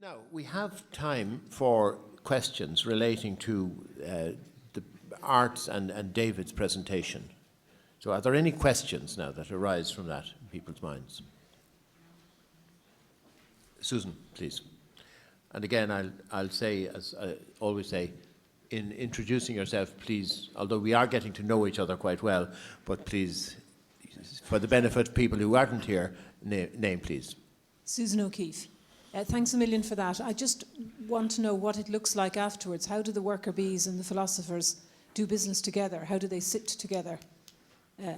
Now, we have time for questions relating to the arts and David's presentation. So are there any questions now that arise from that in people's minds? Susan, please. And again, I'll say, as I always say, in introducing yourself, please, although we are getting to know each other quite well, but please, for the benefit of people who aren't here, name please. Susan O'Keefe. Thanks a million for that. I just want to know what it looks like afterwards. How do the worker bees and the philosophers do business together? How do they sit together?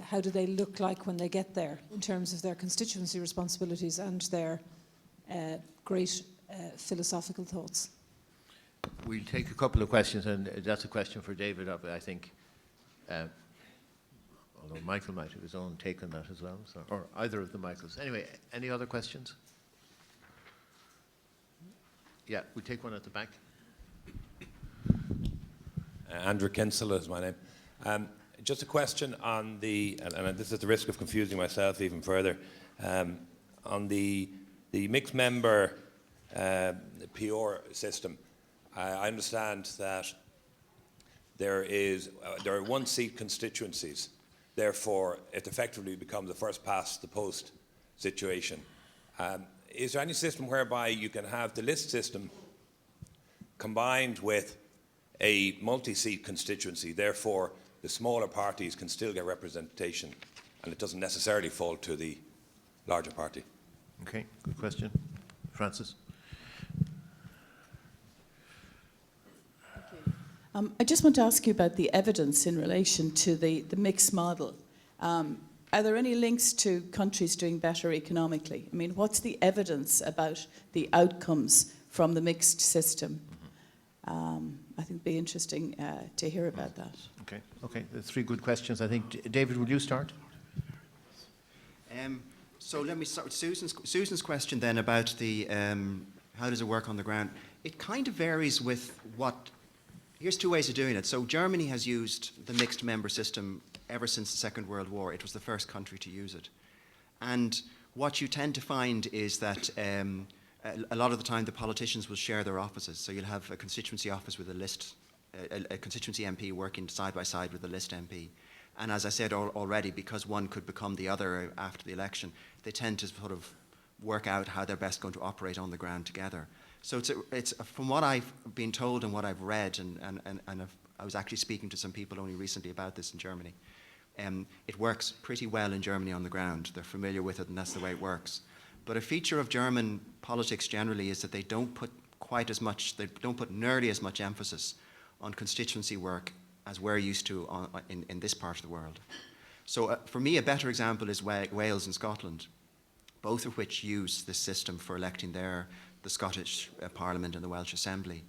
How do they look like when they get there in terms of their constituency responsibilities and their great philosophical thoughts? We'll take a couple of questions, and that's a question for David, I think. Although Michael might have his own take on that as well, so, or either of the Michaels. Anyway, any other questions? Yeah, we take one at the back. Andrew Kinsella is my name. Just a question on the, and this is at the risk of confusing myself even further, on the mixed member PR system. I understand that there are one-seat constituencies. Therefore, it effectively becomes a first-past-the-post situation. Is there any system whereby you can have the list system combined with a multi-seat constituency? Therefore, the smaller parties can still get representation, and it doesn't necessarily fall to the larger party. Okay, good question. Francis? I just want to ask you about the evidence in relation to the mixed model. Are there any links to countries doing better economically? I mean, what's the evidence about the outcomes from the mixed system? I think it'd be interesting to hear about that. Okay. There's three good questions. I think, David, will you start? So let me start with Susan's question then about the how does it work on the ground. It kind of varies with what. Here's two ways of doing it. So Germany has used the mixed member system ever since the Second World War. It was the first country to use it. And what you tend to find is that a lot of the time the politicians will share their offices. So you'll have a constituency office with a list, a constituency MP working side by side with a list MP. And as I said already, because one could become the other after the election, they tend to sort of work out how they're best going to operate on the ground together. So it's from what I've been told and what I've read, and I was actually speaking to some people only recently about this in Germany. It works pretty well in Germany on the ground. They're familiar with it, and that's the way it works. But a feature of German politics generally is that they don't put nearly as much emphasis on constituency work as we're used to in this part of the world. So for me, a better example is Wales and Scotland, both of which use this system for electing the Scottish Parliament and the Welsh Assembly.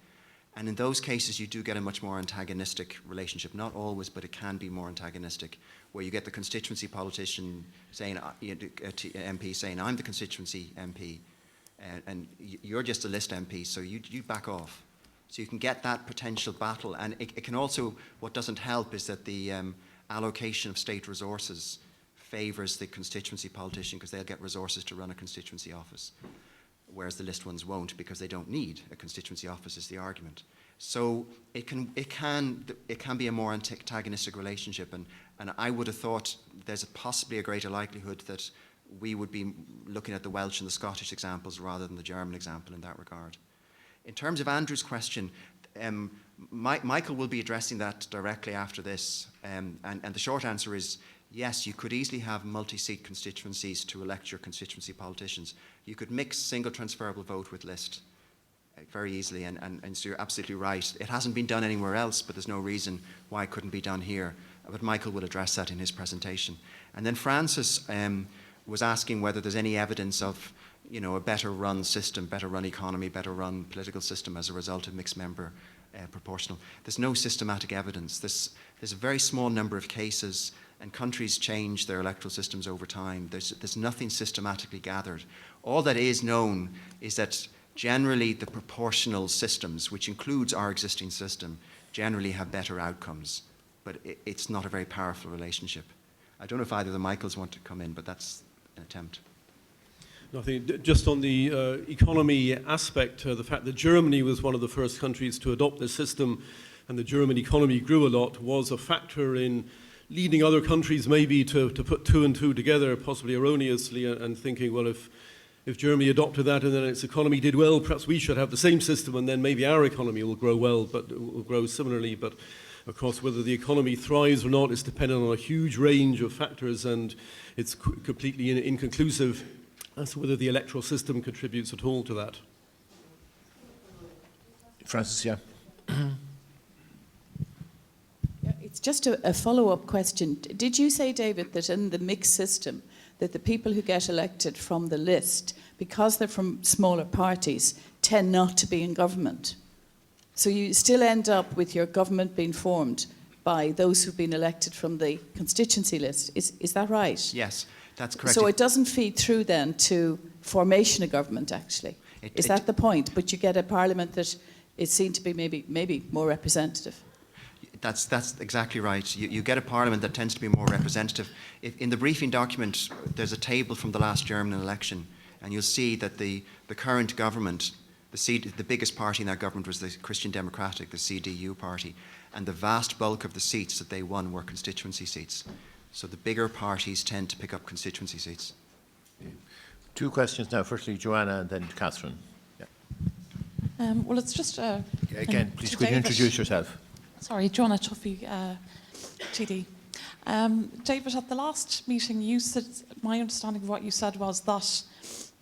And in those cases, you do get a much more antagonistic relationship. Not always, but it can be more antagonistic, where you get the constituency politician saying, MP saying, I'm the constituency MP, and you're just a list MP, so you back off. So you can get that potential battle. And it can also, what doesn't help is that the allocation of state resources favours the constituency politician because they'll get resources to run a constituency office, whereas the list ones won't because they don't need a constituency office is the argument. So it can be a more antagonistic relationship, and I would have thought there's possibly a greater likelihood that we would be looking at the Welsh and the Scottish examples rather than the German example in that regard. In terms of Andrew's question, Michael will be addressing that directly after this, and the short answer is yes, you could easily have multi-seat constituencies to elect your constituency politicians. You could mix single transferable vote with list very easily, and so you're absolutely right. It hasn't been done anywhere else, but there's no reason why it couldn't be done here. But Michael will address that in his presentation. And then Francis was asking whether there's any evidence of a better run system, better run economy, better run political system as a result of mixed member proportional. There's no systematic evidence. There's a very small number of cases, and countries change their electoral systems over time. There's nothing systematically gathered. All that is known is that generally the proportional systems, which includes our existing system, generally have better outcomes, but it's not a very powerful relationship. I don't know if either of the Michaels want to come in, but that's an attempt. Nothing. Just on the economy aspect, the fact that Germany was one of the first countries to adopt this system and the German economy grew a lot was a factor in leading other countries maybe to put two and two together, possibly erroneously, and thinking, well, if Germany adopted that and then its economy did well, perhaps we should have the same system and then maybe our economy will grow well, but will grow similarly. But of course, whether the economy thrives or not is dependent on a huge range of factors, and it's completely inconclusive as to whether the electoral system contributes at all to that. Francis, yeah. It's just a follow-up question. Did you say, David, that in the mixed system, that the people who get elected from the list, because they're from smaller parties, tend not to be in government? So you still end up with your government being formed by those who've been elected from the constituency list. Is that right? Yes, that's correct. So it doesn't feed through then to formation of government, actually. Is that the point? But you get a parliament that is seen to be maybe more representative. That's exactly right. You get a parliament that tends to be more representative. In the briefing document, there's a table from the last German election, and you'll see that the current government, the biggest party in that government was the Christian Democratic, the CDU party, and the vast bulk of the seats that they won were constituency seats. So the bigger parties tend to pick up constituency seats. Two questions now. Firstly, Joanna, and then Catherine. Yeah. Well, it's just again, please could you introduce yourself? Sorry, Joanna Chuffy, TD. David, at the last meeting, you said, my understanding of what you said was that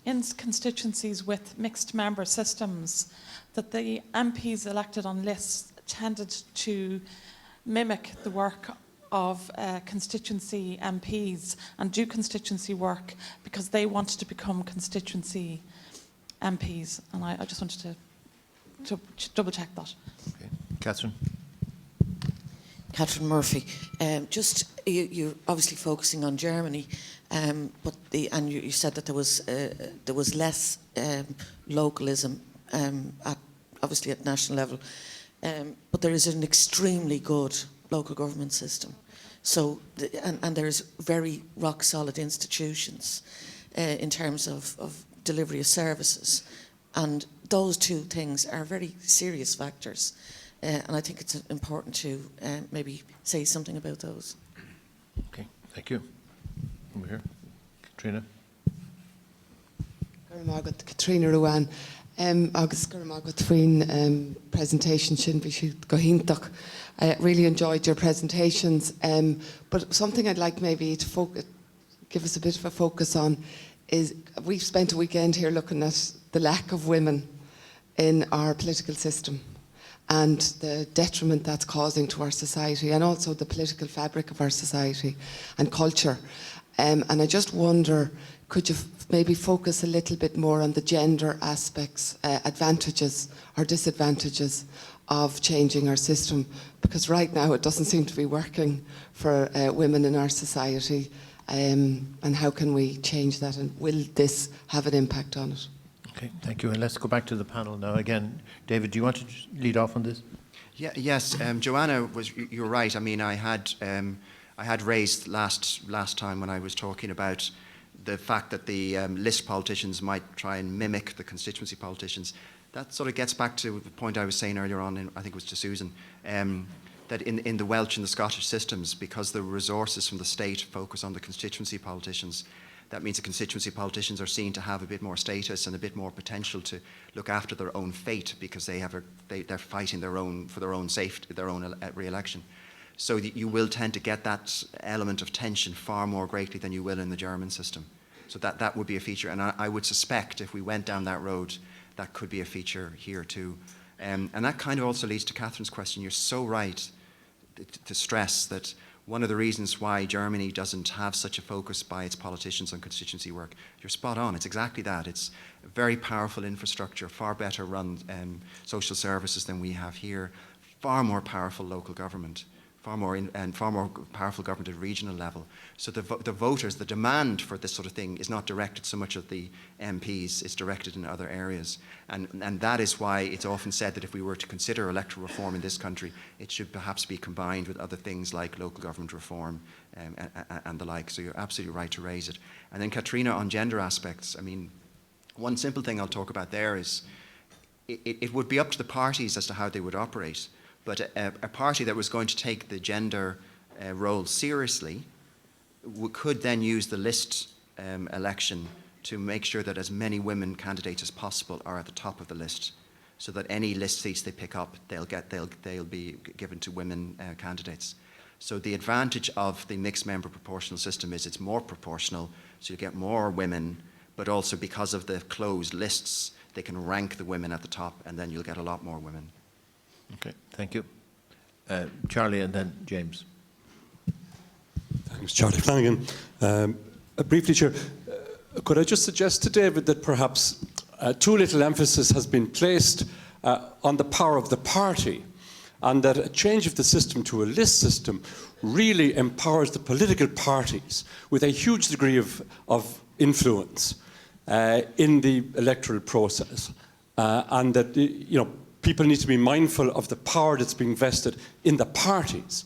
in constituencies with mixed member systems, that the MPs elected on lists tended to mimic the work of constituency MPs and do constituency work because they wanted to become constituency MPs. And I just wanted to double check that. Okay. Catherine? Catherine Murphy. You're obviously focusing on Germany, but you said that there was less localism obviously at national level, but there is an extremely good local government system. So and there's very rock solid institutions in terms of delivery of services, and those two things are very serious factors. And I think it's important to maybe say something about those. Okay, thank you. Over here, Katrina. Margaret, Katrina Ruan. Agus Margaret Tween presentation shouldn't be shoot go hintach. I really enjoyed your presentations, but something I'd like maybe to give us a bit of a focus on is we've spent a weekend here looking at the lack of women in our political system and the detriment that's causing to our society and also the political fabric of our society and culture. And I just wonder, could you maybe focus a little bit more on the gender aspects, advantages or disadvantages of changing our system? Because right now it doesn't seem to be working for women in our society. And how can we change that? And will this have an impact on it? Okay, thank you. And let's go back to the panel now. Again, David, do you want to lead off on this? Yeah, yes, Joanna, you're right. I mean, I had raised last time when I was talking about the fact that the list politicians might try and mimic the constituency politicians. That sort of gets back to the point I was saying earlier on, I think it was to Susan, that in the Welsh and the Scottish systems, because the resources from the state focus on the constituency politicians, that means the constituency politicians are seen to have a bit more status and a bit more potential to look after their own fate because they're fighting for their own safety, their own re-election. So you will tend to get that element of tension far more greatly than you will in the German system. So that would be a feature, and I would suspect if we went down that road, that could be a feature here too. And that kind of also leads to Catherine's question. You're so right to stress that one of the reasons why Germany doesn't have such a focus by its politicians on constituency work, you're spot on, it's exactly that. It's a very powerful infrastructure, far better run social services than we have here, far more powerful local government, far more powerful government at regional level. So the voters, the demand for this sort of thing is not directed so much at the MPs, it's directed in other areas. And that is why it's often said that if we were to consider electoral reform in this country, it should perhaps be combined with other things like local government reform and the like. So you're absolutely right to raise it. And then Katrina, on gender aspects, I mean, One simple thing I'll talk about there is it would be up to the parties as to how they would operate, but a party that was going to take the gender role seriously could then use the list election to make sure that as many women candidates as possible are at the top of the list, so that any list seats they pick up, they'll be given to women candidates. So the advantage of the mixed member proportional system is it's more proportional, so you get more women, but also because of the closed lists, they can rank the women at the top, and then you'll get a lot more women. Okay, thank you. Charlie and then James. Thanks, Charlie Flanagan. Briefly, Chair, could I just suggest to David that perhaps too little emphasis has been placed on the power of the party, and that a change of the system to a list system really empowers the political parties with a huge degree of influence in the electoral process, and that people need to be mindful of the power that's being vested in the parties.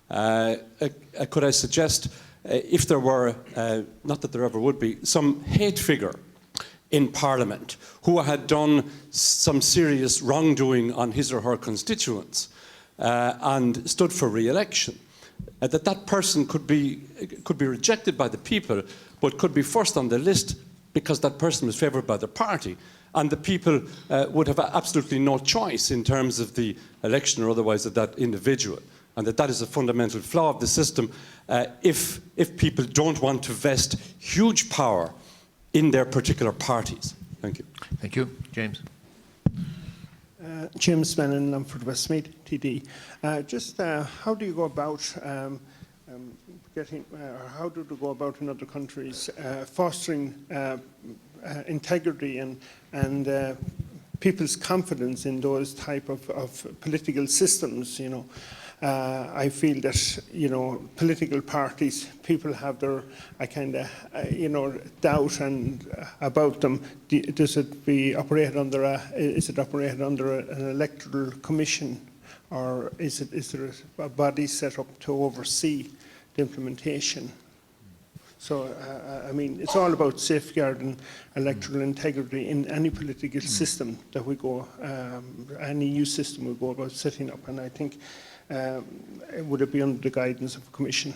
Could I suggest, if there were, not that there ever would be, some hate figure in Parliament who had done some serious wrongdoing on his or her constituents and stood for re-election, that person could be rejected by the people, but could be first on the list because that person was favoured by the party, and the people would have absolutely no choice in terms of the election or otherwise of that individual, and that is a fundamental flaw of the system if people don't want to vest huge power in their particular parties. Thank you. Thank you. James. James Spennon, Lumford Westmeath, TD. How do you go about how do you go about in other countries fostering integrity and people's confidence in those type of political systems? I feel that political parties, people have their doubt about them. Does it be operated under is it operated under an electoral commission, or is there a body set up to oversee the implementation? So it's all about safeguarding electoral integrity in any political system that we go, any new system we go about setting up, and I think. Would it be under the guidance of the Commission?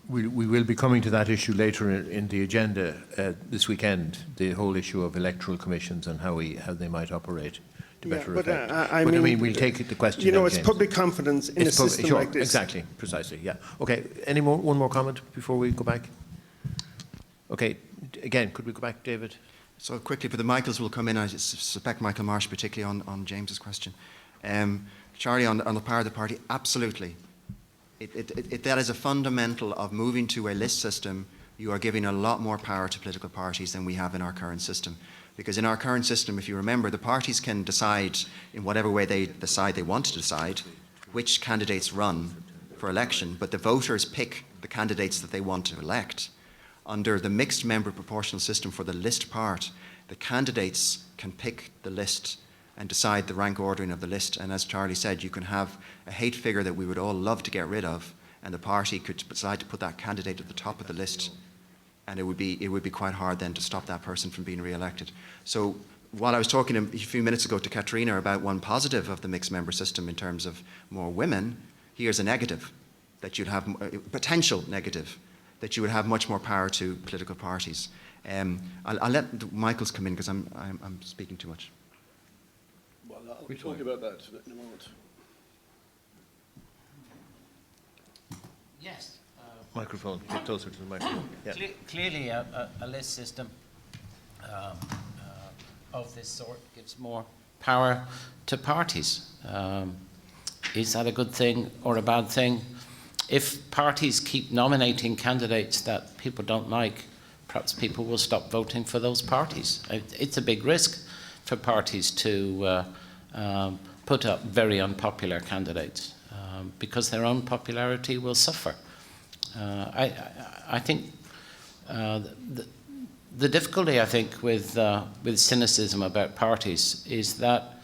We will be coming to that issue later in the agenda this weekend, the whole issue of electoral commissions and how they might operate to better effect. I mean, we'll take the question. It's public confidence in a system like this. Exactly, precisely, yeah. Okay, one more comment before we go back? Okay, again, could we go back, David? So quickly, but the Michaels will come in. I suspect Michael Marsh, particularly on James's question. Charlie, on the power of the party, absolutely. That is a fundamental of moving to a list system. You are giving a lot more power to political parties than we have in our current system. Because in our current system, if you remember, the parties can decide in whatever way they decide they want to decide which candidates run for election, but the voters pick the candidates that they want to elect. Under the mixed member proportional system for the list part, the candidates can pick the list and decide the rank ordering of the list. And as Charlie said, you can have a hate figure that we would all love to get rid of, and the party could decide to put that candidate at the top of the list, and it would be quite hard then to stop that person from being re-elected. So while I was talking a few minutes ago to Katrina about one positive of the mixed member system in terms of more women, here's a negative, that you'd have, potential negative, that you would have much more power to political parties. I'll let Michaels come in because I'm speaking too much. We'll talk about that in a moment. Yes. Microphone, get closer to the microphone. Yeah. Clearly, a list system of this sort gives more power to parties. Is that a good thing or a bad thing? If parties keep nominating candidates that people don't like, perhaps people will stop voting for those parties. It's a big risk for parties to put up very unpopular candidates because their own popularity will suffer. I think the difficulty, I think, with cynicism about parties is that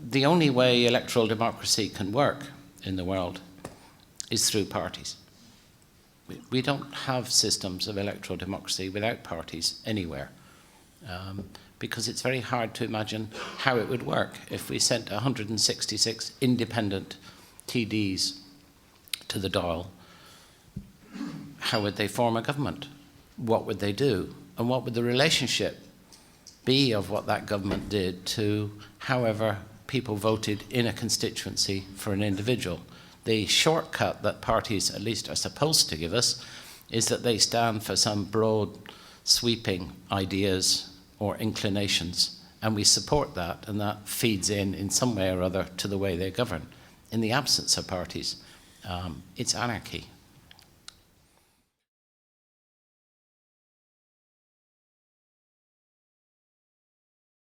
the only way electoral democracy can work in the world is through parties. We don't have systems of electoral democracy without parties anywhere. because it's very hard to imagine how it would work if we sent 166 independent TDs to the Dáil. How would they form a government? What would they do? And what would the relationship be of what that government did to however people voted in a constituency for an individual? The shortcut that parties at least are supposed to give us is that they stand for some broad, sweeping ideas or inclinations, and we support that, and that feeds in some way or other to the way they govern. In the absence of parties, it's anarchy.